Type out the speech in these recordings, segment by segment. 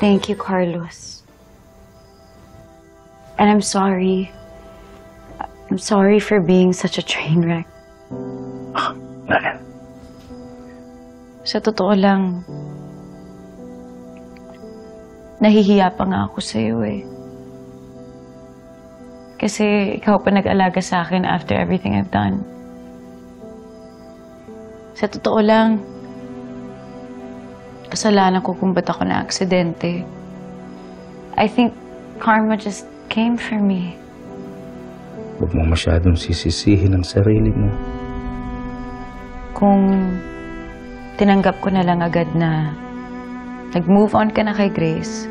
Thank you, Carlos. And I'm sorry. I'm sorry for being such a train wreck. Bakit? Sa totoo lang, nahihiya pa nga ako sa'yo eh. Kasi ikaw pa nag-alaga sa akin after everything I've done. Sa totoo lang, kasalanan ko kung ba't ako na-aksidente. I think karma just came for me. Huwag mo masyadong sisisihin ang sarili mo. Kung tinanggap ko na lang agad na nag-move on ka na kay Grace,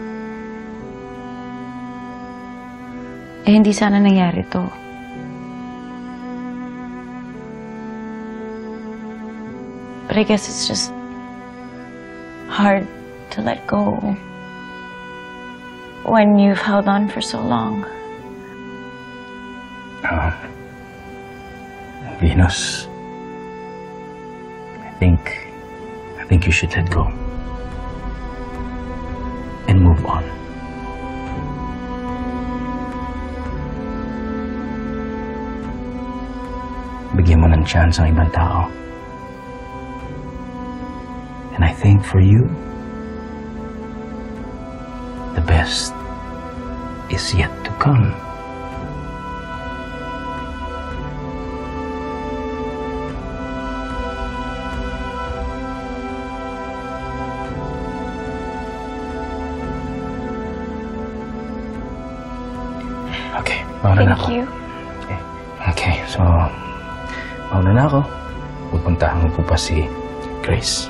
eh hindi sana nangyari to. But I guess it's just hard to let go when you've held on for so long. Venus, I think you should let go and move on. Bigyan mo ng chance ang ibang tao. And I think for you, the best is yet to come. Okay, mauna na ako. Thank you. Okay, so mauna na ako. Pupuntahan mo po pa si Grace.